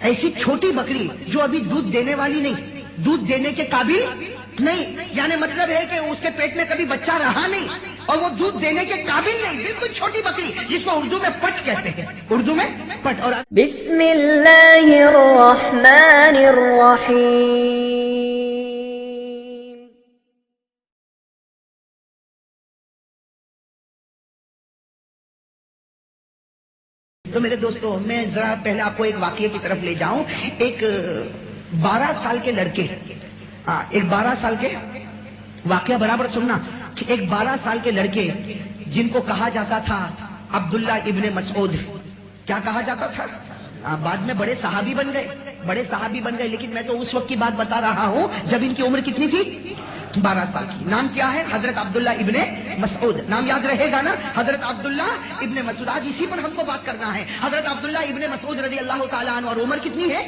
ایسی چھوٹی بکری جو ابھی دودھ دینے والی نہیں، دودھ دینے کے قابل نہیں، یعنی مطلب ہے کہ اس کے پیٹ میں کبھی بچہ رہا نہیں اور وہ دودھ دینے کے قابل نہیں، بالکل چھوٹی بکری جس کو اردو میں پٹ کہتے ہیں، اردو میں پٹ۔ اور بسم اللہ الرحمن الرحیم۔ تو میرے دوستو، میں ذرا پہلے آپ کو ایک واقعے کی طرف لے جاؤں۔ ایک 12 سال کے لڑکے، ایک 12 سال کے، واقعہ برابر سننا، ایک 12 سال کے لڑکے جن کو کہا جاتا تھا عبداللہ ابن مسعود۔ کیا کہا جاتا تھا؟ بعد میں بڑے صحابی بن گئے، بڑے صحابی بن گئے، لیکن میں تو اس وقت کی بات بتا رہا ہوں جب ان کی عمر کتنی تھی؟ 12 سال کی۔ نام کیا ہے؟ حضرت عبداللہ ابن مسعود۔ نام یاد رہے گا نا؟ حضرت عبداللہ ابن مسعود۔ آج اسی پر ہم کو بات کرنا ہے۔ حضرت عبداللہ ابن مسعود رضی اللہ تعالیٰ عنہ، اور عمر کتنی ہے؟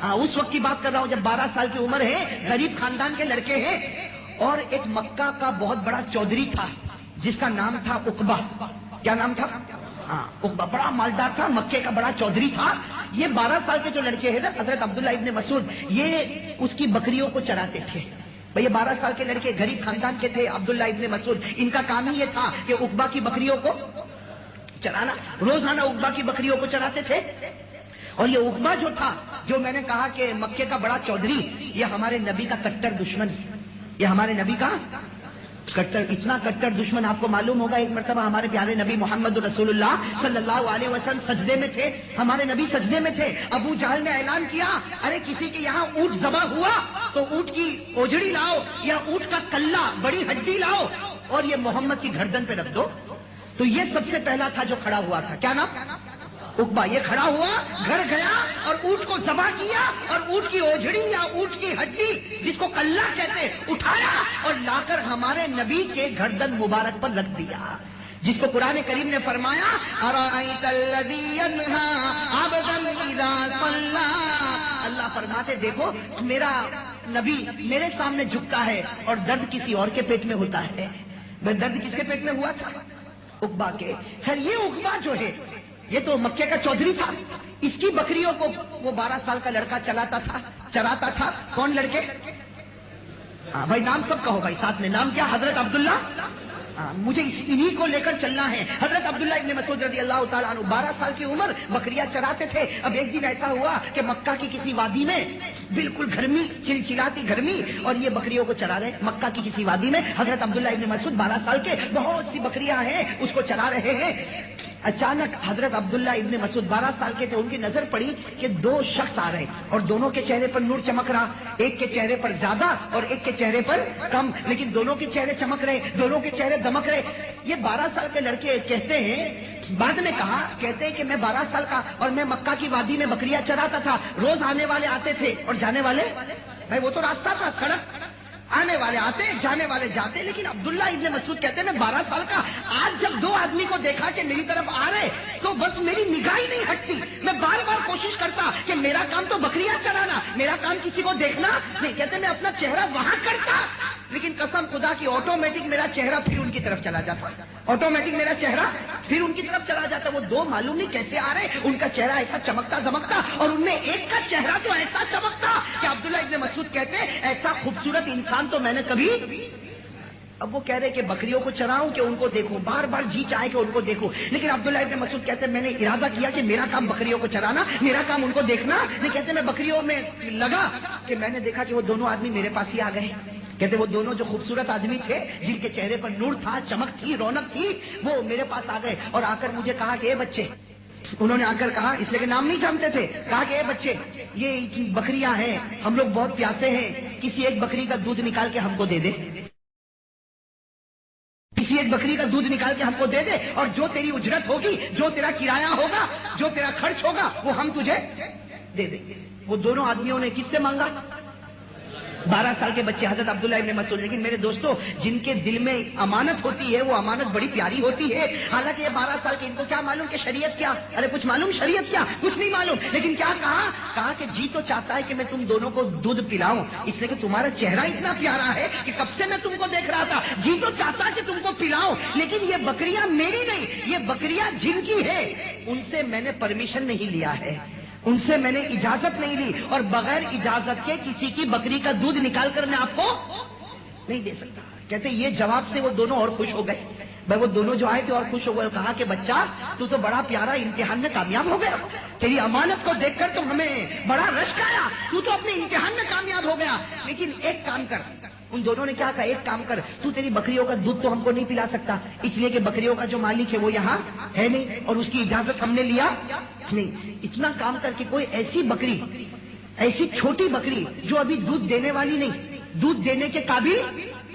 اس وقت کی بات کر رہا ہوں جب 12 سال کی عمر ہے، غریب خاندان کے لڑکے ہیں، اور ایک مکہ کا بہت بڑا چودھری تھا جس کا نام تھا عقبہ۔ کیا نام تھا؟ عقبہ بڑا مالدار تھا، مکے کا بڑا چودھری تھا۔ یہ 12 سال کے جو لڑکے ہیں نا، حضرت عبداللہ ابن مسعود، یہ اس کی بکریوں کو چراتے تھے۔ بھئی یہ 12 سال کے لڑکے غریب خاندان کے تھے، عبداللہ ابن مسعود، ان کا کام ہی یہ تھا کہ عقبہ کی بکریوں کو چرانا، روزانہ عقبہ کی بکریوں کو چراتے تھے۔ اور یہ عقبہ جو تھا، جو میں نے کہا کہ مکے کا بڑا چودھری، یہ ہمارے نبی کا کٹر دشمن، یہ ہمارے نبی کا کٹر، اتنا کٹر دشمن آپ کو معلوم ہوگا۔ ایک مرتبہ ہمارے پیارے نبی محمد رسول اللہ صلی اللہ علیہ وسلم سجدے میں تھے، ہمارے نبی سجدے میں تھے، ابو جہل نے اعلان کیا، ارے کسی کے یہاں اونٹ ذبح ہوا تو اونٹ کی اوجڑی لاؤ یا اونٹ کا کلہ، بڑی ہڈی لاؤ، اور یہ محمد کی گردن پہ رکھ دو۔ تو یہ سب سے پہلا تھا جو کھڑا ہوا تھا۔ کیا نام؟ عقبہ۔ یہ کھڑا ہوا، گھر گیا اور اونٹ کو ذبح کیا، اور اونٹ کی اوجھڑی یا اونٹ کی ہڈی جس کو کلہ کہتے اٹھایا اور لا کر ہمارے نبی کے گردن مبارک پر رکھ دیا، جس کو قرآن کریم نے فرمایا ارأیت الذی ینہا عبدا اذا صلی۔ اللہ فرماتے دیکھو میرا نبی میرے سامنے جھکتا ہے اور درد کسی اور کے پیٹ میں ہوتا ہے۔ درد کس کے پیٹ میں ہوا تھا؟ عقبہ کے۔ خیر یہ عقبہ جو ہے یہ تو مکے کا چودھری تھا، اس کی بکریوں کو وہ 12 سال کا لڑکا چراتا تھا۔ کون لڑکے؟ بھائی نام سب کا ہو بھائی ساتھ میں، نام کیا؟ حضرت عبداللہ۔ مجھے انہی کو لے کر چلنا ہے۔ حضرت عبداللہ ابن مسعود رضی اللہ تعالیٰ عنہ 12 سال کی عمر، بکریاں چراتے تھے۔ اب ایک دن ایسا ہوا کہ مکہ کی کسی وادی میں بالکل گرمی، چلچلاتی گرمی، اور یہ بکریوں کو چرا رہے۔ مکہ کی کسی وادی میں حضرت عبداللہ ابن مسعود 12 سال کے، بہت سی بکریاں ہیں، اس کو چرا رہے ہیں۔ اچانک حضرت عبداللہ ابن مسعود 12 سال کے تھے، ان کی نظر پڑی کہ 2 شخص آ رہے، اور دونوں کے چہرے پر نور چمک رہا، ایک کے چہرے پر زیادہ اور ایک کے چہرے پر کم، لیکن دونوں کے چہرے چمک رہے، دونوں کے چہرے دمک رہے۔ یہ 12 سال کے لڑکے کہتے ہیں، بعد میں کہا، کہتے ہیں کہ میں 12 سال کا اور میں مکہ کی وادی میں بکریاں چراتا تھا، روز آنے والے آتے تھے اور جانے والے، بھائی وہ تو راستہ تھا، سڑک، آنے والے آتے جانے والے جاتے، لیکن عبداللہ ابن مسعود کہتے ہیں میں 12 سال کا، آج جب 2 آدمی کو دیکھا کہ میری طرف آ رہے تو بس میری نگاہ ہی نہیں ہٹتی، میں بار بار کوشش کرتا کہ میرا کام تو بکریاں چرانا، میرا کام کسی کو دیکھنا نہیں۔ کہتے میں اپنا چہرہ وہاں کرتا، لیکن قسم خدا کی آٹومیٹک میرا چہرہ پھر ان کی طرف چلا جاتا، آٹومیٹک میرا چہرہ پھر ان کی طرف چلا جاتا۔ وہ 2 معلوم نہیں کیسے آ رہے، ان کا چہرہ ایسا چمکتا دمکتا، اور ان میں ایک کا چہرہ تو ایسا چمکتا کہ عبداللہ ابن مسعود کہتے ایسا خوبصورت انسان تو میں نے کبھی۔ اب وہ کہہ رہے کہ بکریوں کو چراؤں کہ ان کو دیکھوں، بار بار جی چاہے کہ ان کو دیکھوں، لیکن عبداللہ ابن مسعود کہتے میں نے ارادہ کیا کہ میرا کام بکریوں کو چرانا، میرا کام ان کو دیکھنا نہیں۔ کہتے میں بکریوں میں لگا کہ میں نے دیکھا کہ وہ دونوں آدمی میرے پاس ہی آ گئے۔ کہتے وہ دونوں جو خوبصورت آدمی تھے، جن کے چہرے پر نور تھا، چمک تھی، رونق تھی، وہ میرے پاس آ گئے اور آ کر مجھے کہا کہ اے بچے، انہوں نے آ کر کہا، اس لیے کہ نام نہیں جانتے تھے، کہا کہ اے بچے یہ بکریاں ہیں، ہم لوگ بہت پیاسے ہیں، کسی ایک بکری کا دودھ نکال کے ہم کو دے دے، کسی ایک بکری کا دودھ نکال کے ہم کو دے دے، اور جو تیری اجرت ہوگی، جو تیرا کرایہ ہوگا، جو تیرا خرچ ہوگا، وہ ہم تجھے دے دیں گے۔ وہ دونوں آدمیوں نے کس سے مانگا؟ 12 سال کے بچے، حضرت عبداللہ ابن مسعود۔ لیکن میرے دوستو، جن کے دل میں امانت ہوتی ہے وہ امانت بڑی پیاری ہوتی ہے۔ حالانکہ یہ 12 سال کے، ان کو کیا معلوم کہ شریعت کیا، ارے کچھ معلوم شریعت کیا، کچھ نہیں معلوم، لیکن کیا کہا کہ جی تو چاہتا ہے کہ میں تم دونوں کو دودھ پلاؤں، اس لیے کہ تمہارا چہرہ اتنا پیارا ہے کہ کب سے میں تم کو دیکھ رہا تھا، جی تو چاہتا ہے کہ تم کو پلاؤں، لیکن یہ بکریاں میری نہیں، یہ بکریاں جن کی ہے ان سے میں نے پرمیشن نہیں لیا ہے۔ ان سے میں نے اجازت نہیں لی، اور بغیر اجازت کے کسی کی بکری کا دودھ نکال کر میں آپ کو نہیں دے سکتا۔ کہتے یہ جواب سے وہ دونوں اور خوش ہو گئے، بھائی وہ دونوں جو آئے تھے اور خوش ہو گئے، کہا کہ بچہ تو بڑا پیارا امتحان میں کامیاب ہو گیا، تیری امانت کو دیکھ کر تو ہمیں بڑا رشک آیا، تو اپنے امتحان میں کامیاب ہو گیا، لیکن ایک کام کر۔ ان دونوں نے کیا کہا، ایک کام کر، تو تیری بکریوں کا دودھ تو ہم کو نہیں پلا سکتا، اس لیے کہ بکریوں کا جو مالک ہے وہ یہاں ہے نہیں، اور اس کی اجازت ہم نے لیا نہیں۔ اتنا کام کر کے کوئی ایسی بکری، ایسی چھوٹی بکری جو ابھی دودھ دینے والی نہیں، دودھ دینے کے قابل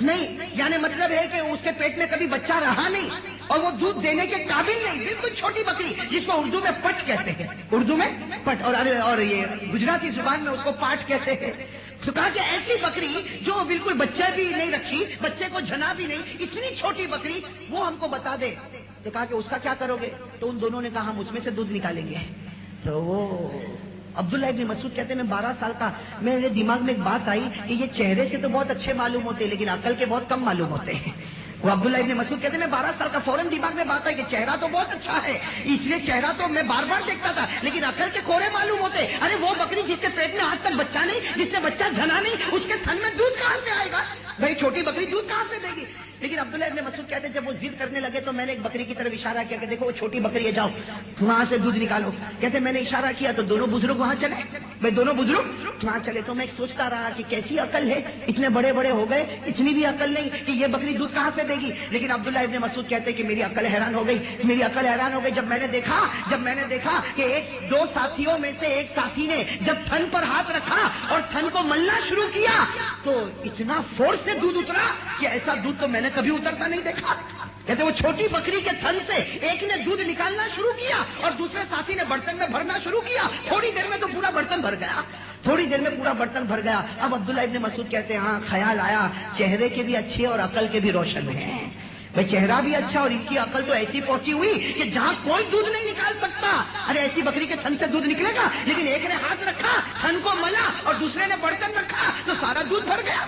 نہیں، یعنی مطلب ہے کہ اس کے پیٹ میں کبھی بچہ رہا نہیں اور وہ دودھ دینے کے قابل نہیں، بالکل چھوٹی بکری جس کو اردو میں پٹ کہتے ہیں، اردو میں پٹ، اور یہ گجراتی زبان میں اس کو پاٹ کہتے ہیں۔ تو کہا کہ ایسی بکری جو بالکل بچہ بھی نہیں رکھی، بچے کو جنا بھی نہیں، اتنی چھوٹی بکری وہ ہم کو بتا دے۔ تو کہا کہ اس کا کیا کرو گے؟ تو ان دونوں نے کہا ہم اس میں سے دودھ نکالیں گے۔ تو وہ عبداللہ ابن مسعود کہتے ہیں میں 12 سال کا، میرے دماغ میں ایک بات آئی کہ یہ چہرے سے تو بہت اچھے معلوم ہوتے ہیں لیکن عقل کے بہت کم معلوم ہوتے ہیں۔ وہ عبداللہ ابن مسعود کہتے ہیں میں 12 سال کا، فوراً دماغ میں بات آئی کہ چہرہ تو بہت اچھا ہے، اس لیے چہرہ تو میں بار بار دیکھتا تھا لیکن عقل کے کھورے معلوم ہوتے۔ ارے وہ بکری جس کے پیٹ میں آج تک بچہ نہیں، جس نے بچہ جنا نہیں، اس کے تھن میں دودھ کہاں سے آئے گا؟ بھائی چھوٹی بکری دودھ کہاں سے دے گی؟ لیکن عبداللہ ابن مسعود کہتے ہیں جب وہ ضد کرنے لگے تو میں نے ایک بکری کی طرف اشارہ کیا کہ دیکھو وہ چھوٹی بکری ہے، جاؤ وہاں سے دودھ نکالو۔ کہتے میں نے اشارہ کیا تو دونوں بزرگ وہاں چلے، بھائی دونوں بزرگ وہاں چلے۔ تو میں ایک سوچتا رہا کہ کیسی عقل ہے، اتنے بڑے بڑے ہو گئے، اتنی بھی عقل نہیں کہ یہ بکری دودھ کہاں سے دے گی۔ لیکن عبداللہ ابن مسعود کہتے ہیں کہ میری عقل حیران ہو گئی، میری عقل حیران ہو گئی جب میں نے دیکھا کہ دو ساتھیوں میں سے ایک ساتھی نے جب تھن پر ہاتھ رکھا اور تھن کو ملنا شروع کیا تو اتنا فورس سے دودھ اترا کہ ایسا دودھ تو میں نے کبھی اترتا نہیں دیکھا۔ کہتے وہ چھوٹی بکری کے تھن سے ایک نے دودھ نکالنا شروع کیا اور دوسرے ساتھی نے برتن میں بھرنا شروع کیا، تھوڑی دیر میں تو پورا برتن بھر گیا، تھوڑی دیر میں پورا برتن بھر گیا۔ اب عبداللہ ابن مسعود کہتے ہیں ہاں خیال آیا چہرے کے بھی اچھے اور عقل کے بھی روشن ہیں، بھائی چہرہ بھی اچھا اور ان کی عقل تو ایسی پہنچی ہوئی کہ جہاں کوئی دودھ نہیں نکال سکتا۔ ارے ایسی بکری کے تھن سے دودھ نکلے گا، لیکن ایک نے ہاتھ رکھا تھن کو ملا اور دوسرے نے برتن رکھا تو سارا دودھ بھر گیا۔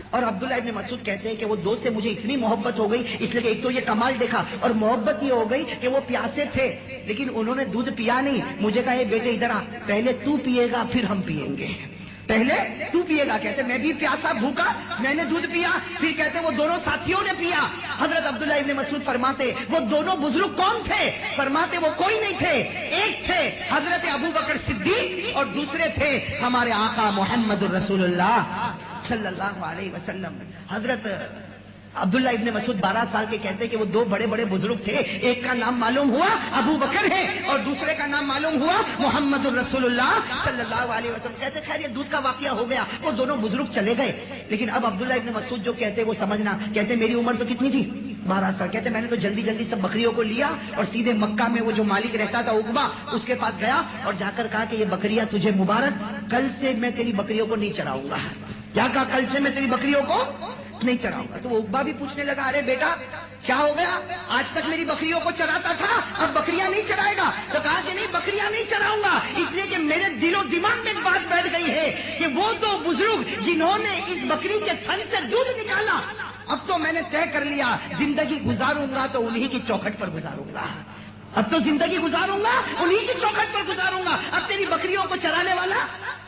اور عبداللہ ابن مسعود کہتے ہیں کہ وہ دوست سے مجھے اتنی محبت ہو گئی، اس لیے کہ ایک تو یہ کمال دیکھا اور محبت یہ ہو گئی کہ وہ پیاسے تھے لیکن انہوں نے دودھ پیا نہیں، مجھے کہا بیٹے ادھر آ، پہلے تو پیے گا پھر ہم پیئیں گے، پہلے تو پیے گا۔ کہتے میں بھی پیاسا بھوکا، میں نے دودھ پیا، پھر کہتے وہ دونوں ساتھیوں نے پیا۔ حضرت عبداللہ ابن مسعود فرماتے وہ دونوں بزرگ کون تھے؟ فرماتے وہ کوئی نہیں تھے، ایک تھے حضرت ابو بکر صدیق اور دوسرے تھے ہمارے آقا محمد الرسول اللہ صلی اللہ علیہ وسلم۔ حضرت عبداللہ ابن مسعود 12 سال کے کہتے ہیں کہ وہ دو بڑے بڑے بزرگ تھے، ایک کا نام معلوم ہوا ابو بکر ہے اور دوسرے کا نام معلوم ہوا محمد الرسول اللہ صلی اللہ علیہ وسلم۔ کہتے خیر یہ دودھ کا واقعہ ہو گیا، وہ دونوں بزرگ چلے گئے، لیکن اب عبداللہ ابن مسعود جو کہتے وہ سمجھنا، کہتے میری عمر تو کتنی تھی؟ 12 سال۔ کہتے میں نے تو جلدی جلدی سب بکریوں کو لیا اور سیدھے مکہ میں وہ جو مالک رہتا تھا عقبہ اس کے پاس گیا اور جا کر کہا کہ یہ بکریاں تجھے مبارک، کل سے میں تیری بکریوں کو نہیں چراؤں گا۔ کیا کہا؟ کل سے میں تیری بکریوں کو نہیں چراؤں گا۔ تو وہ عقبہ بھی پوچھنے لگا ارے بیٹا کیا ہو گیا؟ آج تک میری بکریوں کو چراتا تھا، اب بکریاں نہیں چرائے گا؟ تو کہا کہ نہیں بکریاں نہیں چراؤں گا، اس لیے کہ میرے دل و دماغ میں ایک بات بیٹھ گئی ہے کہ وہ دو بزرگ جنہوں نے اس بکری کے تھن سے دودھ نکالا، اب تو میں نے طے کر لیا زندگی گزاروں گا تو انہی کی چوکھٹ پر گزاروں گا، اب تو زندگی گزاروں گا انہی کی چوکھٹ پر گزاروں گا، اب تیری بکریوں کو چرانے والا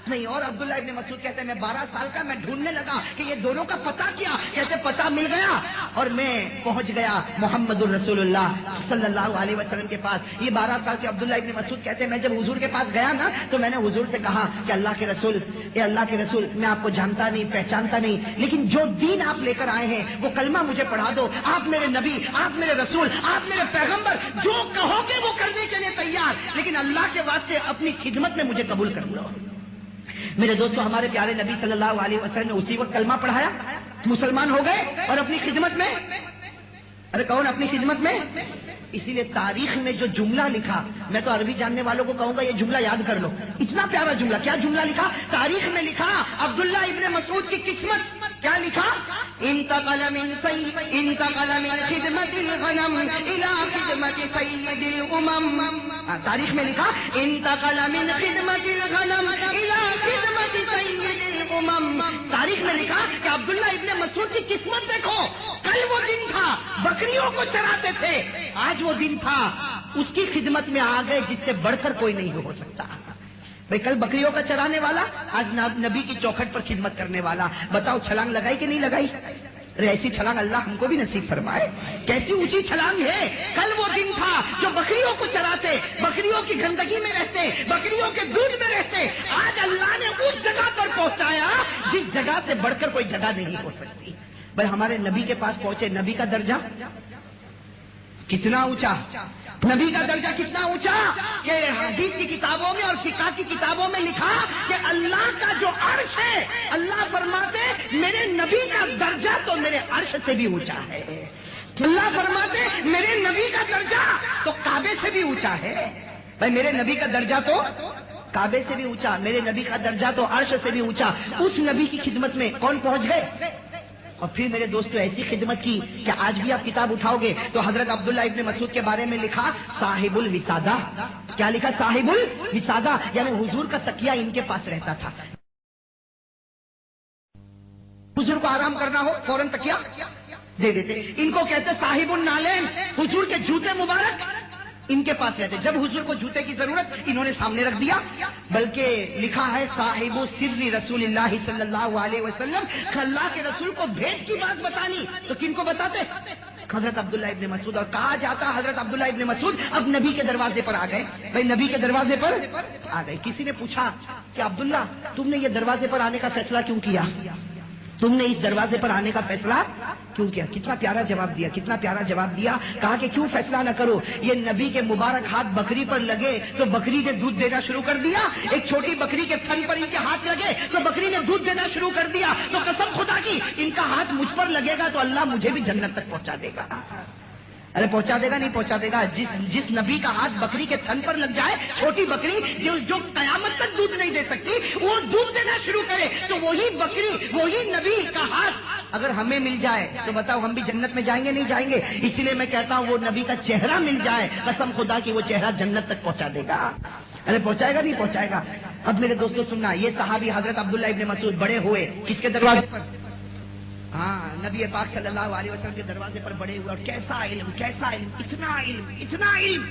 نہیں۔ اور عبداللہ ابن مسعود کہتے ہیں میں 12 سال کا، میں ڈھونڈنے لگا کہ یہ دونوں کا پتہ کیا، کہتے پتہ مل گیا اور میں پہنچ گیا محمد الرسول اللہ صلی اللہ علیہ وسلم کے پاس۔ یہ 12 سال کے عبداللہ ابن مسعود کہتے ہیں میں جب حضور کے پاس گیا نا تو میں نے حضور سے کہا کہ اللہ کے رسول، اے اللہ کے رسول، میں آپ کو جانتا نہیں پہچانتا نہیں، لیکن جو دین آپ لے کر آئے ہیں وہ کلمہ مجھے پڑھا دو، آپ میرے نبی، آپ میرے رسول، آپ میرے پیغمبر، جو کہو گے وہ کرنے کے لیے تیار، لیکن اللہ کے واسطے اپنی خدمت میں مجھے قبول کر لو۔ میرے دوستو ہمارے پیارے نبی صلی اللہ علیہ وسلم نے اسی وقت کلمہ پڑھایا، مسلمان ہو گئے اور اپنی خدمت میں، ارے کون اپنی خدمت میں؟ اسی لیے تاریخ میں جو جملہ لکھا، میں تو عربی جاننے والوں کو کہوں گا یہ جملہ یاد کر لو، اتنا پیارا جملہ۔ کیا جملہ لکھا تاریخ میں؟ لکھا عبداللہ ابن مسعود کی قسمت کیا لکھا؟ انتقل من خدمت الغنم الى خدمت سید الامم۔ تاریخ میں لکھا انتقل من خدمت الغنم الى خدمت سید الامم۔ تاریخ میں لکھا کہ عبداللہ ابن مسعود کی قسمت دیکھو، کل وہ دن تھا بکریوں کو چراتے تھے، آج وہ دن تھا اس کی خدمت میں آ گئے جس سے بڑھ کر کوئی نہیں ہو سکتا۔ بھائی کل بکریوں کا چرانے والا، آج نبی کی چوکھٹ پر خدمت کرنے والا. بتاؤ چھلانگ لگائی کہ نہیں لگائی؟ ارے ایسی چھلانگ اللہ ہم کو بھی نصیب فرمائے. کیسی اونچی چھلانگ ہے. کل وہ دن تھا جو بکریوں کو چراتے، بکریوں کی گندگی میں رہتے، بکریوں کے دودھ میں رہتے. آج اللہ نے اس جگہ پر پہنچایا جس جگہ سے بڑھ کر کوئی جگہ نہیں ہو سکتی. بھائی ہمارے نبی کے پاس پہنچے. نبی کا درجہ کتنا اونچا، نبی کا درجہ کتنا اونچا کہ حدیث کی کتابوں میں اور فقہ کی کتابوں میں لکھا کہ اللہ کا جو عرش ہے، اللہ فرماتے میرے نبی کا درجہ تو میرے عرش سے بھی اونچا ہے. اللہ فرماتے میرے نبی کا درجہ تو کعبے سے بھی اونچا ہے. بھائی میرے نبی کا درجہ تو کعبے سے بھی اونچا، میرے نبی کا درجہ تو عرش سے بھی اونچا. اس نبی کی خدمت میں کون پہنچ گئے؟ اور پھر میرے دوستو ایسی خدمت کی کہ آج بھی آپ کتاب اٹھاؤ گے تو حضرت عبداللہ ابن مسعود کے بارے میں لکھا صاحب الوسادہ. کیا لکھا؟ صاحب الوسادہ، یعنی حضور کا تکیہ ان کے پاس رہتا تھا. حضور کو آرام کرنا ہو فوراً تکیہ دے دیتے. ان کو کہتے صاحب النالین، حضور کے جوتے مبارک ان کے پاس رہتے. جب حضور کو جوتے کی ضرورت انہوں نے سامنے رکھ دیا. بلکہ لکھا ہے صاحب سر رسول اللہ صلی اللہ علیہ وسلم، اللہ کے رسول کو بھید کی بات بتانی تو کن کو بتاتے؟ حضرت عبداللہ ابن مسعود. اور کہا جاتا حضرت عبداللہ ابن مسعود اب نبی کے دروازے پر آ گئے. بھائی نبی کے دروازے پر آ گئے. کسی نے پوچھا کہ عبداللہ تم نے یہ دروازے پر آنے کا فیصلہ کیوں کیا؟ تم نے اس دروازے پر آنے کا فیصلہ کیوں کیا؟ کتنا پیارا جواب دیا، کتنا پیارا جواب دیا. کہا کہ کیوں فیصلہ نہ کرو، یہ نبی کے مبارک ہاتھ بکری پر لگے تو بکری نے دودھ دینا شروع کر دیا. ایک چھوٹی بکری کے تھن پر ان کے ہاتھ لگے تو بکری نے دودھ دینا شروع کر دیا. تو قسم خدا کی ان کا ہاتھ مجھ پر لگے گا تو اللہ مجھے بھی جنت تک پہنچا دے گا. ارے پہنچا دے گا نہیں پہنچا دے گا. جس نبی کا ہاتھ بکری کے تھن پر لگ جائے، چھوٹی بکری جو قیامت تک دودھ نہیں دے سکتی وہ دودھ دینا شروع کرے تو وہی بکری، وہی نبی کا ہاتھ اگر ہمیں مل جائے تو بتاؤ ہم بھی جنت میں جائیں گے نہیں جائیں گے؟ اس لیے میں کہتا ہوں وہ نبی کا چہرہ مل جائے، قسم خدا کی وہ چہرہ جنت تک پہنچا دے گا. ارے پہنچائے گا نہیں پہنچائے گا. اب میرے دوستو سننا، یہ صحابی حضرت عبداللہ ابن مسعود بڑے ہوئے کس کے دروازے پر؟ ہاں نبی پاک صلی اللہ علیہ وسلم کے دروازے پر بڑے ہوئے. اور کیسا علم، کیسا علم، اتنا علم، اتنا علم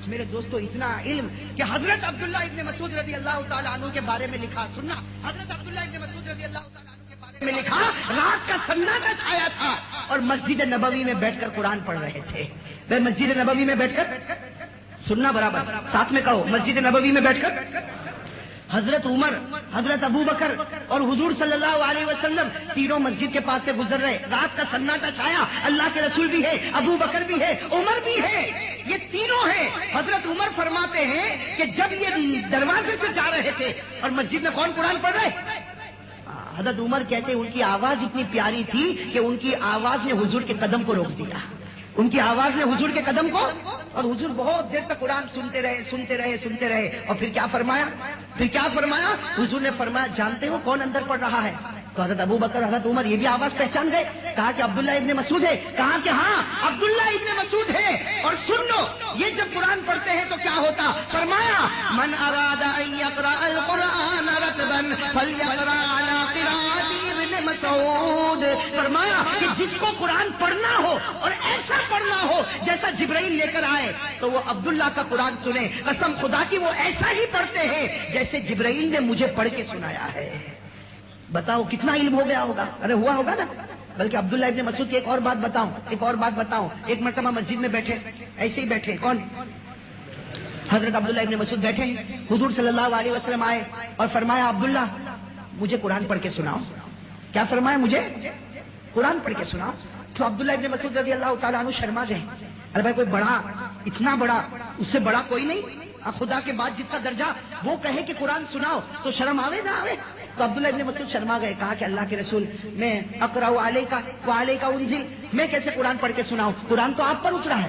میرے دوستو، اتنا علم کہ حضرت عبداللہ ابن مسعود رضی اللہ تعالیٰ عنہ کے بارے میں لکھا. سننا، حضرت عبداللہ ابن مسعود رضی اللہ تعالیٰ عنہ کے بارے میں لکھا رات کا سناٹا چھایا تھا اور مسجد نبوی میں بیٹھ کر قرآن پڑھ رہے تھے. میں مسجد نبوی میں بیٹھ کر، سننا برابر ساتھ میں کہو، مسجد نبوی میں بیٹھ کر حضرت عمر، حضرت ابو بکر اور حضور صلی اللہ علیہ وسلم تینوں مسجد کے پاس سے گزر رہے. رات کا سناٹا چھایا، اللہ کے رسول بھی ہے، ابو بکر بھی ہے، عمر بھی ہے، یہ تینوں ہیں. حضرت عمر فرماتے ہیں کہ جب یہ دروازے سے جا رہے تھے اور مسجد میں کون قرآن پڑھ رہے؟ حضرت عمر کہتے ہیں ان کی آواز اتنی پیاری تھی کہ ان کی آواز نے حضور کے قدم کو روک دیا. ان کی آواز نے حضور کے قدم کو، اور حضور بہت دیر تک قرآن سنتے رہے سنتے رہے سنتے رہے. اور پھر کیا فرمایا؟ پھر کیا فرمایا؟ حضور نے فرمایا جانتے ہو کون اندر پڑھ رہا ہے؟ تو حضرت ابو بکر، حضرت عمر یہ بھی آواز پہچان گئے. کہا کہ عبداللہ ابن مسعود ہے. کہا کہ ہاں عبداللہ ابن مسعود ہے. اور سن لو یہ جب قرآن پڑھتے ہیں تو کیا ہوتا؟ فرمایا من اراد ان یقرأ القرآن رتبا فلیقرأ علی قراءت ابن مسعود. فرمایا کہ جس کو قرآن پڑھنا ہو اور ایسا پڑھنا ہو جیسا جبرائیل لے کر آئے تو وہ عبداللہ کا قرآن سنے. قسم خدا کی وہ ایسا ہی پڑھتے ہیں جیسے جبرائیل نے مجھے پڑھ کے سنایا ہے. بتاؤ کتنا علم ہو گیا ہوگا. ارے ہوا ہوگا نا. بلکہ عبداللہ ابن مسعود کی ایک اور بات بتاؤں، ایک اور بات بتاؤں. ایک مرتبہ مسجد میں بیٹھے، ایسے ہی بیٹھے، کون؟ حضرت عبداللہ ابن مسعود بیٹھے ہیں. حضور صلی اللہ علیہ وسلم آئے اور فرمایا عبداللہ مجھے قرآن پڑھ کے سناؤ. کیا فرمایا؟ مجھے قرآن پڑھ کے سناؤ. تو عبداللہ ابن مسعود رضی اللہ تعالیٰ عنہ شرما گئے. ارے بھائی کوئی بڑا، اتنا بڑا، اس سے بڑا کوئی نہیں. خدا کے بعد جس کا درجہ وہ کہے کہ قرآن سناؤ تو شرم آوے نہ آوے. تو عبداللہ ابن مسعود شرما گئے. کہا کہ اللہ کے رسول میں اقرأ علیک وعلیک انزل، میں کیسے قرآن پڑھ کے سناؤں؟ قرآن تو آپ پر اترا ہے.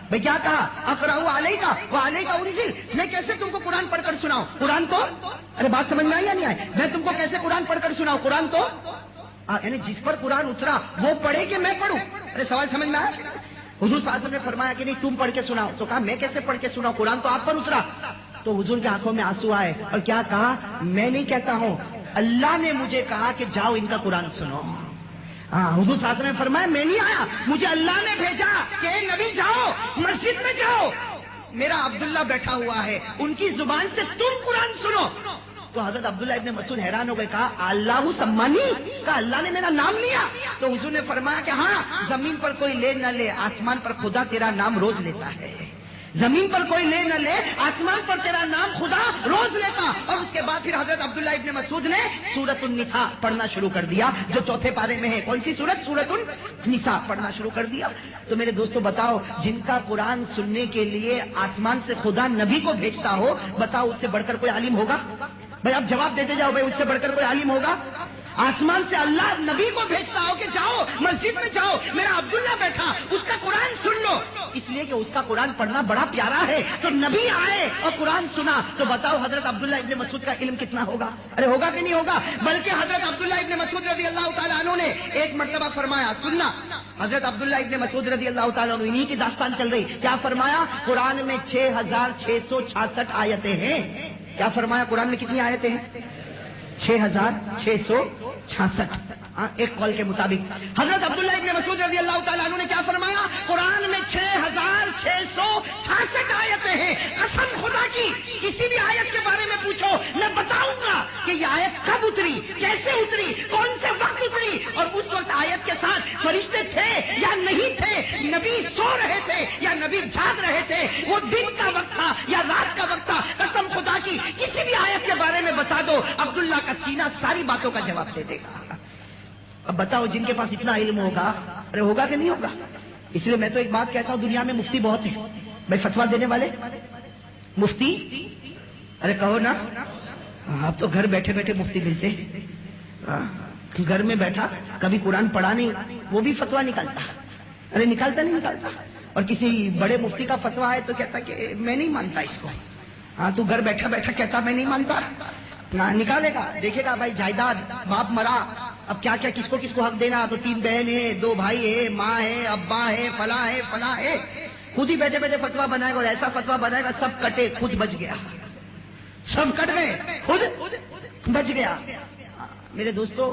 بھائی کیا کہا؟ اقرأ علیک وعلیک انزل، میں کیسے تم کو قرآن پڑھ کر سناؤں؟ قرآن تو، ارے بات سمجھ میں آئی یا نہیں آئی؟ میں تم کو کیسے قرآن پڑھ کر سناؤں؟ قرآن تو، یعنی جس پر قرآن اترا وہ پڑھے کہ میں پڑھوں؟ ارے سوال سمجھ میں آیا؟ حضور صلی اللہ علیہ وسلم نے فرمایا کہ نہیں تم پڑھ کے سناؤ. تو کہا میں کیسے پڑھ کے سناؤں؟ قرآن تو آپ پر اترا. تو حضور کی آنکھوں میں آنسو آئے اور کیا کہا؟ میں نہیں کہتا ہوں، اللہ نے مجھے کہا کہ جاؤ ان کا قرآن سنو. ہاں حضور صلی اللہ علیہ وسلم نے فرمایا میں نہیں آیا، مجھے اللہ نے بھیجا کہ اے نبی جاؤ مسجد میں جاؤ میرا عبداللہ بیٹھا ہوا ہے، ان کی زبان سے تم قرآن سنو۔ تو حضرت عبداللہ ابن مسعود حیران ہو گئے، کہا اللہ سمانی، کہا اللہ نے میرا نام لیا؟ تو حضور نے فرمایا کہ ہاں، زمین پر کوئی لے نہ لے، آسمان پر خدا تیرا نام روز لیتا ہے۔ زمین پر کوئی لے نہ لے، آسمان پر تیرا نام خدا روز لیتا۔ اور اس کے بعد پھر حضرت عبداللہ ابن مسعود نے سورۃ النساء پڑھنا شروع کر دیا، جو چوتھے پارے میں ہے۔ کون سی سورت؟ سورۃ النساء پڑھنا شروع کر دیا۔ تو میرے دوستو بتاؤ، جن کا قرآن سننے کے لیے آسمان سے خدا نبی کو بھیجتا ہو، بتاؤ اس سے بڑھ کر کوئی عالم ہوگا؟ بھائی آپ جواب دیتے جاؤ، بھائی اس سے بڑھ کر کوئی عالم ہوگا؟ آسمان سے اللہ نبی کو بھیجتا ہو کہ جاؤ مسجد میں جاؤ، میرا عبداللہ بیٹھا، اس کا قرآن سن لو، اس لیے کہ اس کا قرآن پڑھنا بڑا پیارا ہے۔ تو نبی آئے اور قرآن سنا، تو بتاؤ حضرت عبداللہ ابن مسعود کا علم کتنا ہوگا؟ ارے ہوگا کہ نہیں ہوگا؟ بلکہ حضرت عبداللہ ابن مسعود رضی اللہ تعالیٰ عنہ نے ایک مرتبہ فرمایا، سننا، حضرت عبداللہ ابن مسعود رضی اللہ تعالیٰ عنہ، انہی کی داستان چل رہی، کیا فرمایا؟ قرآن میں 6666 آیتیں ہیں۔ کیا فرمایا؟ قرآن میں کتنی آیتیں ہیں؟ 6666۔ ایک قول کے مطابق حضرت عبداللہ ابن مسعود رضی اللہ تعالیٰ عنہ نے کیا فرمایا؟ قرآن میں 6666 آیتیں ہیں۔ قسم خدا کی، کسی بھی آیت کے بارے میں پوچھو، میں بتاؤں گا کہ یہ آیت کب اتری، کیسے اتری، کون سے وقت اتری، اور اس وقت آیت کے ساتھ فرشتے تھے یا نہیں تھے، نبی سو رہے تھے یا نبی جاگ رہے تھے، وہ دن کا وقت تھا یا رات کا وقت تھا۔ قسم خدا کی، کسی بھی آیت کے بارے میں بتا دو، عبداللہ کا سینہ ساری باتوں کا جواب دے دے گا۔ اب بتاؤ، جن کے پاس اتنا علم ہوگا، ارے ہوگا کہ نہیں ہوگا؟ اس لیے میں تو ایک بات کہتا ہوں، دنیا میں مفتی بہت ہیں بھائی، فتوا دینے والے مفتی، ارے کہو نا، اب تو گھر بیٹھے بیٹھے مفتی ملتے ہیں۔ گھر میں بیٹھا، کبھی قرآن پڑھا نہیں، وہ بھی فتوا نکالتا، ارے نکالتا نہیں نکالتا۔ اور کسی بڑے مفتی کا فتوا ہے تو کہتا کہ میں نہیں مانتا اس کو۔ ہاں، تو گھر بیٹھا بیٹھا کہتا میں نہیں مانتا، نکالے گا، دیکھے گا بھائی جائیداد، باپ مرا، اب کیا کیا کس کو حق دینا، تو 3 بہن ہے، 2 بھائی ہے، ماں ہے، ابا ہے، فلاں ہے، فلاں ہے، خود ہی بیٹھے بیٹھے فتوا بنائے گا، اور ایسا فتوا بنائے گا سب کٹے، خود بچ گیا، سب کٹ گئے، خود بچ گیا۔ میرے دوستو،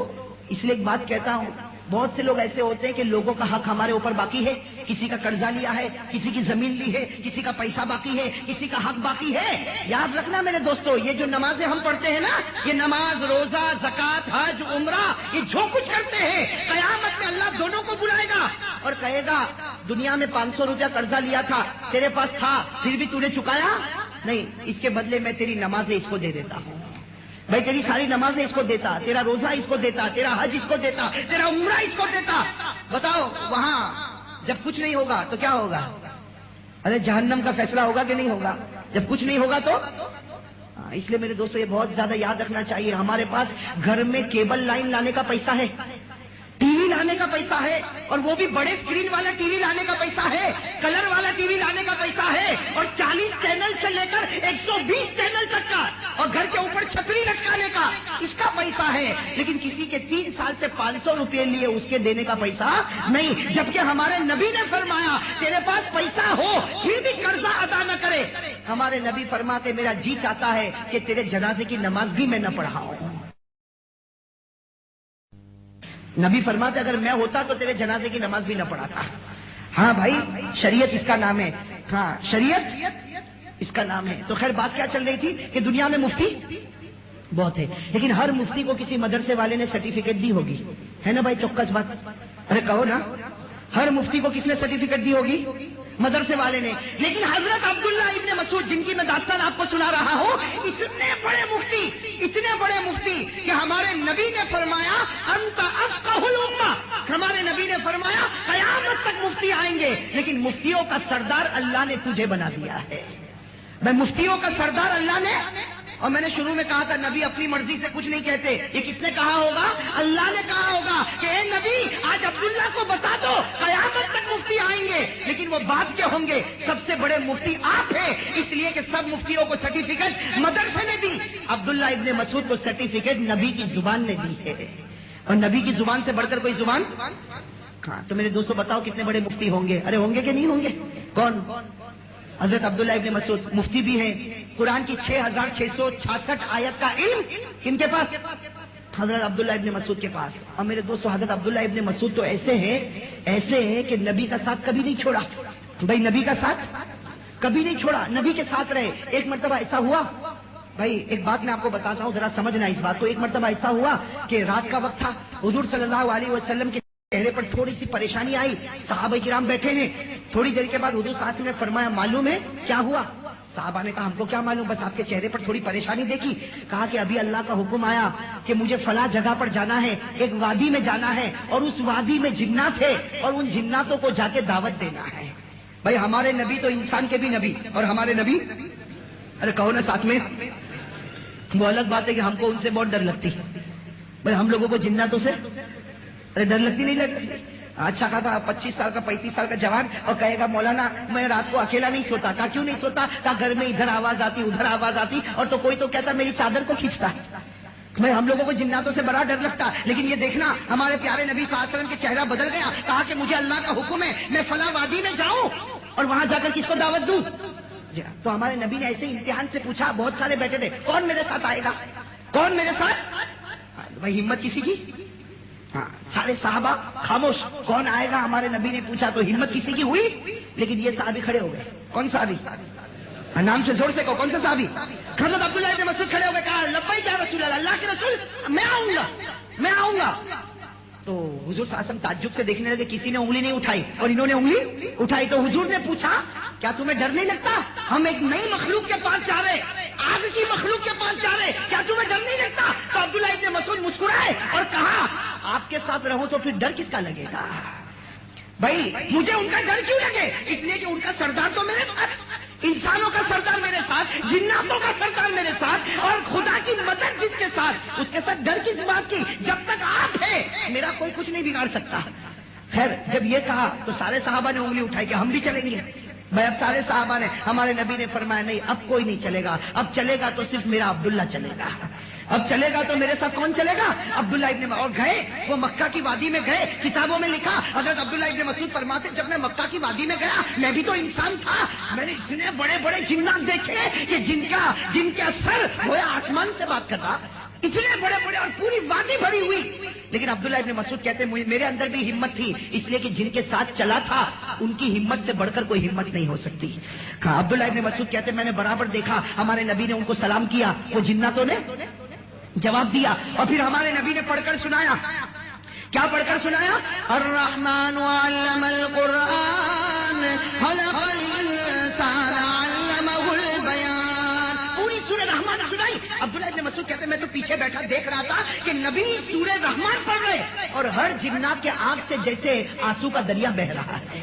اس لیے ایک بات کہتا ہوں، بہت سے لوگ ایسے ہوتے ہیں کہ لوگوں کا حق ہمارے اوپر باقی ہے، کسی کا قرضہ لیا ہے، کسی کی زمین لی ہے، کسی کا پیسہ باقی ہے، کسی کا حق باقی ہے۔ یاد رکھنا میرے دوستو، یہ جو نمازیں ہم پڑھتے ہیں نا، یہ نماز، روزہ، زکوٰۃ، حج، عمرہ، یہ جو کچھ کرتے ہیں، قیامت میں اللہ دونوں کو بلائے گا اور کہے گا دنیا میں 500 روپیہ قرضہ لیا تھا، تیرے پاس تھا، پھر بھی تو نے چکایا نہیں، اس کے بدلے میں تیری نمازیں اس کو دے دیتا ہوں بھائی، تیری ساری نمازیں اس کو دیتا، تیرا روزہ اس کو دیتا، تیرا حج اس کو دیتا، تیرا عمرہ اس کو دیتا۔ بتاؤ، وہاں جب کچھ نہیں ہوگا تو کیا ہوگا؟ ارے جہنم کا فیصلہ ہوگا کہ نہیں ہوگا؟ جب کچھ نہیں ہوگا تو اس لیے میرے دوستو، یہ بہت زیادہ یاد رکھنا چاہیے، ہمارے پاس گھر میں کیبل لائن لانے کا پیسہ ہے، ٹی وی لانے کا پیسہ ہے، اور وہ بھی بڑے اسکرین والا ٹی وی لانے کا پیسہ ہے، کلر والا ٹی وی لانے کا پیسہ ہے، اور 40 چینل سے لے کر 120 چینل تک کا، اور گھر کے اوپر چھتری لٹکانے کا اس کا پیسہ ہے، لیکن کسی کے 3 سال سے 500 روپے لیے اس کے دینے کا پیسہ نہیں۔ جبکہ ہمارے نبی نے فرمایا تیرے پاس پیسہ ہو پھر بھی قرضہ ادا نہ کرے۔ ہمارے نبی فرماتے میرا جی چاہتا ہے کہ تیرے جنازے کی نماز بھی میں نہ پڑھاؤں۔ نبی فرماتے اگر میں ہوتا تو تیرے جنازے کی نماز بھی نہ پڑھاتا۔ ہاں بھائی، شریعت اس کا نام ہے، ہاں شریعت اس کا نام ہے۔ تو خیر بات کیا چل رہی تھی کہ دنیا میں مفتی بہت ہے، لیکن ہر مفتی کو کسی مدرسے والے نے سرٹیفکیٹ دی ہوگی، ہے نا بھائی؟ چوکس بات، ارے کہو نا، ہر مفتی کو کس نے سرٹیفکیٹ دی ہوگی؟ مدرسے والے نے۔ لیکن حضرت عبداللہ ابن مسعود، جن کی میں داستان آپ کو سنا رہا ہوں، اتنے بڑے مفتی کہ ہمارے نبی نے فرمایا انت افقہ الامہ، ہمارے نبی نے فرمایا قیامت تک مفتی آئیں گے، لیکن مفتیوں کا سردار اللہ نے تجھے بنا دیا ہے۔ میں مفتیوں کا سردار اللہ نے، اور میں نے شروع میں کہا تھا نبی اپنی مرضی سے کچھ نہیں کہتے، یہ کس نے کہا ہوگا؟ اللہ نے کہا ہوگا کہ اے نبی آج عبداللہ کو بتا دو قیامت تک مفتی آئیں گے، لیکن وہ بات کے ہوں گے سب سے بڑے مفتی آپ ہیں، اس لیے کہ سب مفتیوں کو سرٹیفکیٹ مدرسے نے دی، عبداللہ ابن مسعود کو سرٹیفکیٹ نبی کی زبان نے دی ہے، اور نبی کی زبان سے بڑھ کر کوئی زبان؟ ہاں، تو میرے دوستوں بتاؤ کتنے بڑے مفتی ہوں گے؟ ارے ہوں گے کہ نہیں ہوں گے؟ کون؟ حضرت عبداللہ ابن مسعود مفتی بھی ہیں، قرآن کی 6666 آیت کا علم کن کے پاس؟ حضرت عبداللہ ابن مسعود کے پاس۔ اور میرے دوستو حضرت عبداللہ ابن مسعود تو ایسے ہیں کہ نبی کا ساتھ کبھی نہیں چھوڑا بھائی، نبی کا ساتھ کبھی نہیں چھوڑا, نبی کے ساتھ رہے. ایک مرتبہ ایسا ہوا بھائی, ایک بات میں آپ کو بتاتا ہوں, ذرا سمجھنا اس بات کو. ایک مرتبہ ایسا ہوا کہ رات کا وقت تھا, حضور صلی اللہ علیہ وسلم کے چہرے پر تھوڑی سی پریشانی آئی. صحابہ کرام بیٹھے ہیں. تھوڑی دیر کے بعد حضور صلی اللہ علیہ وسلم نے فرمایا معلوم ہے کیا ہوا؟ صحابہ نے کہا ہم کو کیا معلوم, بس آپ کے چہرے پر تھوڑی پریشانی دیکھی. کہا کہ ابھی اللہ کا حکم آیا کہ مجھے فلاں جگہ پر جانا ہے, ایک وادی میں جانا ہے, اور اس وادی میں جنات ہے, اور ان جناتوں کو جا کے دعوت دینا ہے. بھائی ہمارے نبی تو انسان کے بھی نبی, اور ہمارے نبی, ارے کہو نا ساتھ میں, وہ الگ بات ہے کہ ہم کو ان سے بہت ڈر لگتی. بھائی ہم لوگوں کو جناتوں سے ارے ڈر لگتی نہیں لگتی؟ اچھا کہا تھا 25 سال کا 35 سال کا جوان اور کہے گا مولانا میں رات کو اکیلا نہیں سوتا. کہا کیوں نہیں سوتا؟ کہا گھر میں ادھر آواز آتی ادھر آواز آتی, اور تو کوئی تو کہتا میری چادر کو کھینچتا. میں ہم لوگوں کو جناتوں سے بڑا ڈر لگتا. لیکن یہ دیکھنا ہمارے پیارے نبی صلی اللہ علیہ وسلم کے چہرہ بدل گیا. کہا کہ مجھے اللہ کا حکم ہے میں فلاں وادی میں جاؤں اور وہاں جا کر کس کو دعوت دوں. تو ہمارے نبی نے ایسے امتحان سے پوچھا, بہت سارے بیٹھے تھے, کون میرے ساتھ آئے گا, کون میرے ساتھ؟ بھائی ہمت کسی کی, ہاں سارے صحابہ خاموش, کون آئے گا ہمارے نبی نے پوچھا تو ہمت کسی کی ہوئی. لیکن یہ صحابی کھڑے ہو گئے. کون صحابی؟ نام سے زور سے کہو, کون سا صحابی؟ حضرت عبداللہ ابن مسعود کھڑے ہو گئے, کہا لبیک یا رسول اللہ, اللہ کے رسول میں آؤں گا میں آؤں گا. تو حضور صلی اللہ علیہ وسلم تعجب سے دیکھنے لگے, کسی نے انگلی نہیں اٹھائی, اور انہوں نے انگلی اٹھائی. تو حضور نے پوچھا کیا تمہیں ڈر نہیں لگتا؟ ہم ایک نئی مخلوق کے پاس جا رہے, آگ کی مخلوق کے پاس جا رہے, کیا تمہیں ڈر نہیں لگتا؟ تو عبداللہ ابن مسعود مسکرائے اور کہا آپ کے ساتھ رہو تو پھر ڈر کس کا لگے گا؟ بھائی مجھے ان کا ڈر کیوں لگے؟ اس لیے کہ ان کا سردار تو میرے ساتھ, انسانوں کا سردار میرے ساتھ, جناتوں کا سردار میرے ساتھ, اور خدا کی مدد جس کے ساتھ, اس کے ساتھ ڈر کس بات کی؟ جب تک آپ ہیں میرا کوئی کچھ نہیں بگاڑ سکتا. خیر جب یہ کہا تو سارے صحابہ نے انگلی اٹھائی کہ ہم بھی چلیں گے. بھائی اب سارے صحابہ نے, ہمارے نبی نے فرمایا نہیں اب کوئی نہیں چلے گا, اب چلے گا تو صرف میرا عبداللہ چلے گا, اب چلے گا تو میرے ساتھ کون چلے گا؟ عبداللہ ابن. اور گئے وہ مکہ کی وادی میں گئے. کتابوں میں لکھا حضرت عبداللہ ابن مسعود فرماتے جب میں مکہ کی وادی میں گیا میں بھی تو انسان تھا, میں نے اتنے بڑے بڑے جنات دیکھے کہ جن کا سر گویا آسمان سے بات کرتا, اتنے بڑے بڑے, اور پوری وادی بھری ہوئی. لیکن عبداللہ ابن مسعود کہتے ہیں میرے اندر بھی ہمت تھی, اس لیے کہ جن کے ساتھ چلا تھا ان کی ہمت سے بڑھ کر کوئی ہمت نہیں ہو سکتی. کہا عبداللہ ابن مسعود کہتے ہیں میں نے برابر دیکھا ہمارے نبی نے ان کو سلام کیا, وہ جناتوں نے جواب دیا, اور پھر ہمارے نبی نے پڑھ کر سنایا. کیا پڑھ کر سنایا؟ الرحمن علم القرآن خلق الانسان علمہ البیان. پوری سورہ رحمان سنائی. عبداللہ ابن مسعود کہتے ہیں میں تو پیچھے بیٹھا دیکھ رہا تھا کہ نبی سورہ رحمان پڑھ رہے, اور ہر جنات کے آنکھ سے جیسے آنسو کا دریا بہ رہا ہے,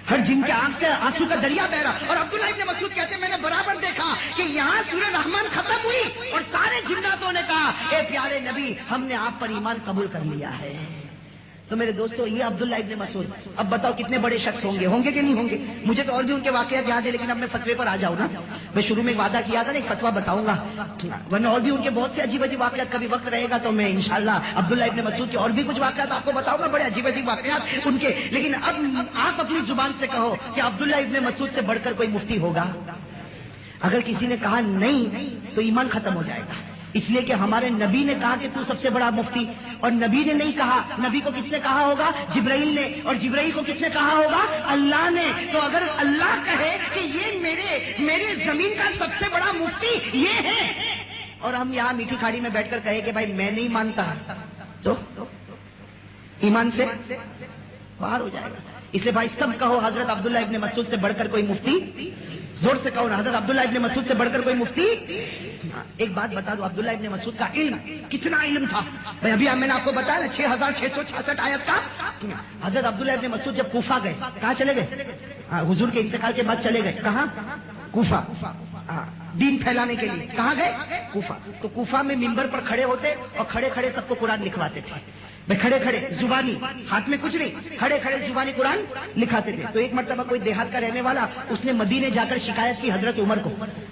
ہر جن کے آنکھ سے آنسو کا دریا بہ رہا. اور عبداللہ ابن مسعود کہتے ہیں میں نے برابر دیکھا کہ یہاں سورہ رحمان ختم ہوئی اور سارے جناتوں نے کہا اے پیارے نبی ہم نے آپ پر ایمان قبول کر لیا ہے. تو میرے دوستو یہ عبداللہ ابن مسعود, اب بتاؤ کتنے بڑے شخص ہوں گے کہ نہیں ہوں گے؟ مجھے تو اور بھی ان کے واقعات یاد ہے, لیکن اب میں فتوے پر آ جاؤں نا. میں شروع میں وعدہ کیا تھا نا ایک فتوا بتاؤں گا, ورنہ اور بھی ان کے بہت سے عجیب عجیب واقعات, کبھی وقت رہے گا تو میں انشاءاللہ عبداللہ ابن مسعود کے اور بھی کچھ واقعات آپ کو بتاؤں گا, بڑے عجیب عجیب واقعات ان کے. لیکن اب آپ اپنی زبان سے کہو کہ عبداللہ ابن مسعود سے بڑھ کر کوئی مفتی ہوگا؟ اگر کسی نے کہا نہیں تو ایمان ختم ہو جائے گا, اس لیے کہ ہمارے نبی نے کہا کہ تو سب سے بڑا مفتی, اور نبی نے نہیں کہا. نبی کو کس نے کہا ہوگا؟ جبرائیل نے. اور جبرائیل کو کس نے کہا ہوگا؟ اللہ نے. تو اگر اللہ کہے کہ یہ میرے زمین کا سب سے بڑا مفتی یہ ہے, اور ہم یہاں میٹھی کھاڑی میں بیٹھ کر کہے کہ بھائی میں نہیں مانتا, تو ایمان سے باہر ہو جائے گا. اس لیے بھائی سب کہو حضرت عبداللہ ابن مسعود سے بڑھ کر کوئی مفتی, زور سے کہو نا, حضرت عبداللہ ابن مسعود سے بڑھ کر کوئی مفتی. ایک بات بتا دو, عبداللہ ابن مسعود کا علم کتنا علم تھا. بھائی ابھی میں نے آپ کو بتایا نا 6666 آیت کا. حضرت عبداللہ ابن مسعود جب کوفہ گئے, کہاں چلے گئے؟ حضور کے انتقال کے بعد چلے گئے. کہاں؟ کوفہ. دین پھیلانے کے لیے کہاں گئے؟ کوفہ. تو کوفہ میں منبر پر کھڑے ہوتے اور کھڑے کھڑے سب کو قرآن لکھواتے تھے. میں کھڑے کھڑے زبانی, ہاتھ میں کچھ نہیں, کھڑے کھڑے زبانی قرآن لکھاتے تھے. تو ایک مرتبہ کوئی دیہات کا رہنے والا اس نے مدینے جا کر شکایت کی حضرت عمر کو,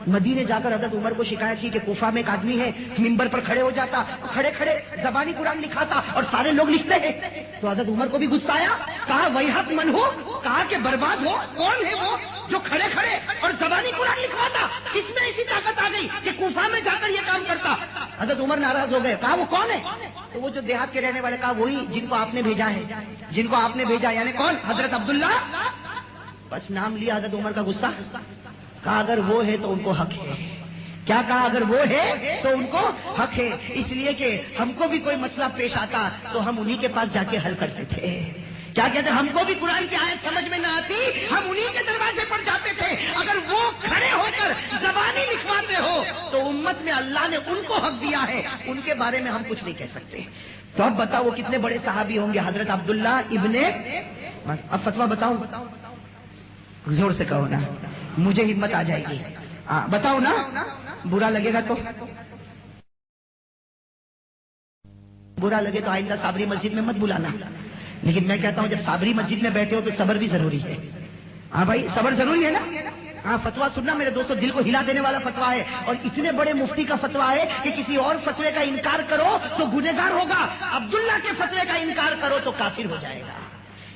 مدینے جا کر حضرت عمر کو شکایت کی کہ کوفہ میں ایک آدمی ہے منبر پر کھڑے ہو جاتا, کھڑے کھڑے زبانی قرآن لکھاتا اور سارے لوگ لکھتے ہیں. تو حضرت عمر کو بھی غصہ آیا, کہا ویحک من ہو, کہا کہ برباد ہو, کون ہے وہ جو کھڑے کھڑے اور زبانی قرآن لکھواتا؟ کس میں ایسی طاقت آ گئی کہ کوفہ میں جا کر یہ کام کرتا؟ حضرت عمر ناراض ہو گئے, کہا وہ کون ہے؟ تو وہ جو دیہات کے رہنے والے, کہا وہی جن کو آپ نے بھیجا ہے, جن کو آپ نے بھیجا. یعنی کون؟ حضرت عبداللہ. بس نام لیا, حضرت عمر کا غصہ کہا اگر وہ ہے تو ان کو حق ہے. کیا کہا؟ اگر وہ ہے تو ان کو حق ہے. اس لیے کہ ہم کو بھی کوئی مسئلہ پیش آتا تو ہم انہی کے پاس جا کے حل کرتے تھے. کیا کہتے ہیں؟ ہم کو بھی قرآن کی آیت سمجھ میں نہ آتی، ہم انہی کے دروازے پر جاتے تھے. اگر وہ کھڑے ہو کر زبانی لکھواتے ہو تو امت میں اللہ نے ان کو حق دیا ہے، ان کے بارے میں ہم کچھ نہیں کہہ سکتے. تو اب بتاؤ وہ کتنے بڑے صحابی ہوں گے؟ حضرت عبداللہ ابن. اب فتویٰ بتاؤں؟ زور سے کہو نا، مجھے ہمت آ جائے گی. بتاؤ نا، برا لگے گا تو برا لگے تو آئندہ صابری مسجد میں مت بلانا. لیکن میں کہتا ہوں جب صابری مسجد میں بیٹھے ہو تو صبر بھی ضروری ہے. ہاں بھائی صبر ضروری ہے نا. ہاں فتویٰ سننا میرے دوستو، دل کو ہلا دینے والا فتویٰ ہے، اور اتنے بڑے مفتی کا فتویٰ ہے کہ کسی اور فتوے کا انکار کرو تو گنہگار ہوگا، عبداللہ کے فتوے کا انکار کرو تو کافر ہو جائے گا.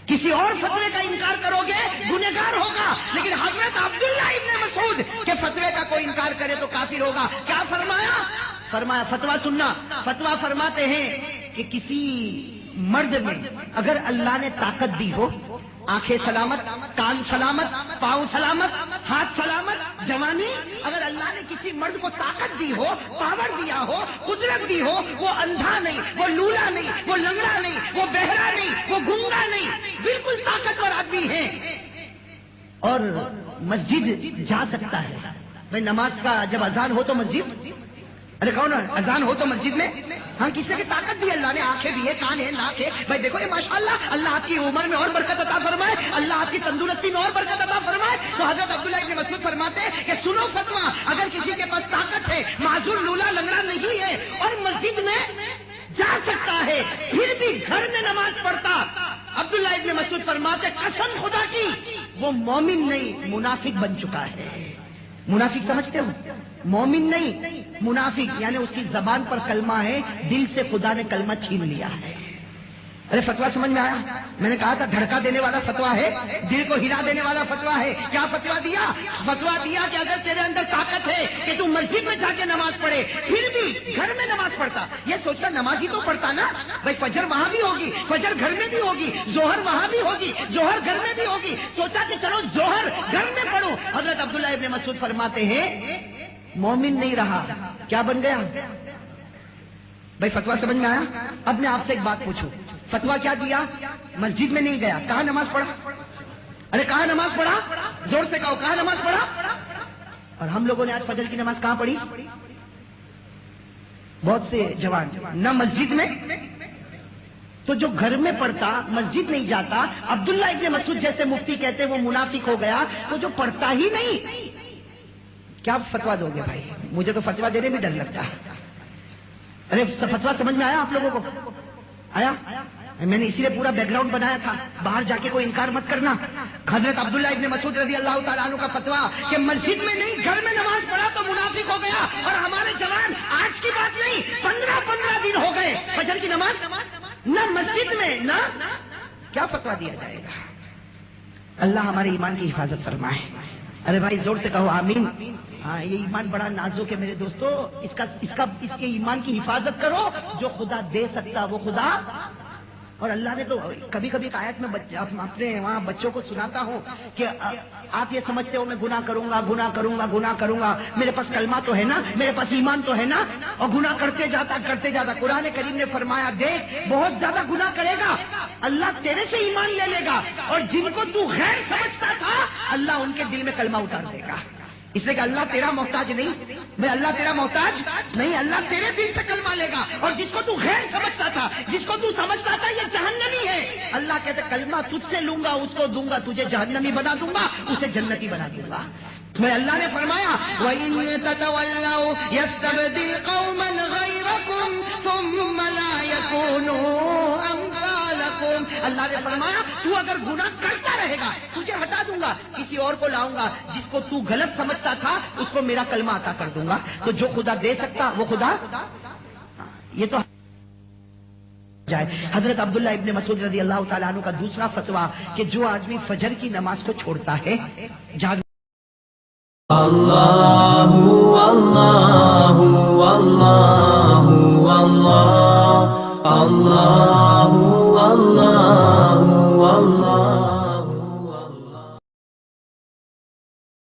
کسی اور فتوے کا انکار کرو گے گنہگار ہوگا، لیکن حضرت عبداللہ ابن مسعود کے فتوے کا کوئی انکار کرے تو کافر ہوگا. کیا فرمایا؟ فرمایا فتویٰ سننا. فتویٰ فرماتے ہیں کہ کسی مرد میں اگر اللہ نے طاقت دی ہو، آنکھیں سلامت، کان سلامت، پاؤں سلامت، ہاتھ سلامت، جوانی، اگر اللہ نے کسی مرد کو طاقت دی ہو، پاور دیا ہو، قدرت دی ہو، وہ اندھا نہیں، وہ لولا نہیں، وہ لنگڑا نہیں، وہ بہرا نہیں، وہ گونگا نہیں، بالکل طاقتور آدمی ہے اور مسجد جا سکتا ہے. بھائی نماز کا جب اذان ہو تو مسجد، ارے کہو نا اذان ہو تو مسجد میں. ہاں کسی کی طاقت دی اللہ نے، آنکھیں دی ہے، کان ہے، ناک ہے. بھائی دیکھو یہ ماشاءاللہ، اللہ آپ کی عمر میں اور برکت عطا فرمائے، اللہ آپ کی تندرستی میں اور برکت عطا فرمائے. تو حضرت عبداللہ ابن مسعود فرماتے ہیں کہ سنو فتویٰ، اگر کسی کے پاس طاقت ہے، معذور لولا لنگڑا نہیں ہے اور مسجد میں جا سکتا ہے، پھر بھی گھر میں نماز پڑھتا، عبداللہ ابن مسعود فرماتے قسم خدا کی وہ مومن نہیں منافق بن چکا ہے. منافق سمجھتے ہو؟ مومن نہیں منافق، یعنی اس کی زبان پر کلمہ ہے، دل سے خدا نے کلمہ چھین لیا ہے. ارے فتویٰ سمجھ میں آیا؟ میں نے کہا تھا دھڑکا دینے والا فتویٰ ہے، دل کو ہلا دینے والا فتویٰ ہے. کیا فتویٰ دیا؟ فتویٰ دیا کہ اگر تیرے اندر طاقت ہے کہ تو مسجد میں جا کے نماز پڑھے، پھر بھی گھر میں نماز پڑھتا. یہ سوچتا نماز ہی تو پڑھتا نا بھائی، فجر وہاں بھی ہوگی، فجر گھر میں بھی ہوگی، ظہر وہاں بھی ہوگی، ظہر گھر میں بھی ہوگی. سوچا کہ چلو ظہر گھر میں پڑھو. حضرت عبداللہ ابن مسعود فرماتے ہیں مومن نہیں رہا، کیا بن گیا؟ بھائی فتویٰ سمجھ میں آیا؟ اب میں آپ سے ایک بات پوچھوں، فتویٰ کیا دیا؟ مسجد میں نہیں گیا، کہاں نماز پڑھا؟ ارے کہاں نماز پڑھا؟ زور سے کہو کہاں نماز پڑھا؟ اور ہم لوگوں نے آج فجر کی نماز کہاں پڑھی؟ بہت سے جوان نہ مسجد میں، تو جو گھر میں پڑھتا مسجد نہیں جاتا، عبداللہ ابن مسعود جیسے مفتی کہتے ہیں وہ منافق ہو گیا. تو جو پڑھتا ہی نہیں، کیا فتویٰ دو گے بھائی؟ مجھے تو فتویٰ دینے میں ڈر لگتا ہے. ارے فتویٰ سمجھ میں آیا آپ لوگوں کو؟ آیا؟ میں نے اسی لیے پورا بیک گراؤنڈ بنایا تھا، باہر جا کے کوئی انکار مت کرنا. حضرت عبداللہ ابن مسعود رضی اللہ تعالیٰ عنہ کا فتویٰ کہ مسجد میں نہیں گھر میں نماز پڑھا تو منافق ہو گیا. اور ہمارے جوان آج کی بات نہیں، 15 دن ہو گئے فجر کی نماز نہ مسجد میں نہ. کیا فتویٰ دیا جائے گا؟ اللہ ہمارے ایمان کی حفاظت فرمائے. ارے بھائی زور سے کہو آمین. ہاں یہ ایمان بڑا نازک ہے میرے دوستو، اس کے ایمان کی حفاظت کرو. جو خدا دے سکتا وہ خدا. اور اللہ نے تو کبھی کبھی آیت میں اپنے وہاں بچوں کو سناتا ہوں کہ آپ یہ سمجھتے ہو میں گناہ کروں گا گناہ کروں گا گناہ کروں گا، میرے پاس کلمہ تو ہے نا، میرے پاس ایمان تو ہے نا، اور گناہ کرتے جاتا کرتے جاتا. قرآن کریم نے فرمایا دیکھ بہت زیادہ گناہ کرے گا اللہ تیرے سے ایمان لے لے گا، اور جن کو تو غیر سمجھتا تھا اللہ ان کے دل میں کلمہ اتار دے گا. اس لیے کہ اللہ تیرا محتاج نہیں، میں اللہ تیرا محتاج نہیں، اللہ تیرے دل سے کلمہ لے گا. اور جس کو تو غیر سمجھتا تھا، جس کو تو سمجھتا تھا یہ جہنمی ہے، اللہ کہتے کلمہ تجھ سے لوں گا، اس کو دوں گا، تجھے جہنمی بنا دوں گا، اسے جنتی بنا دوں گا. میں اللہ نے فرمایا وَإِن تَتَوَلَّوْا يَسْتَبْدِلْ قَوْمًا غَيْرَكُمْ ثُمَّ لَا يَكُونُوا أَمْثَالَكُمْ. اللہ نے فرمایا تو اگر گناہ کرتا رہے گا تجھے ہٹا دوں گا، کسی اور کو لاؤں گا، جس کو تو غلط سمجھتا تھا اس کو میرا کلمہ عطا کر دوں گا. تو جو خدا دے سکتا وہ خدا. یہ تو جائے. حضرت عبداللہ ابن مسعود رضی اللہ تعالیٰ عنہ کا دوسرا فتویٰ کہ جو آدمی فجر کی نماز کو چھوڑتا ہے اللہ اللہ اللہ اللہ اللہ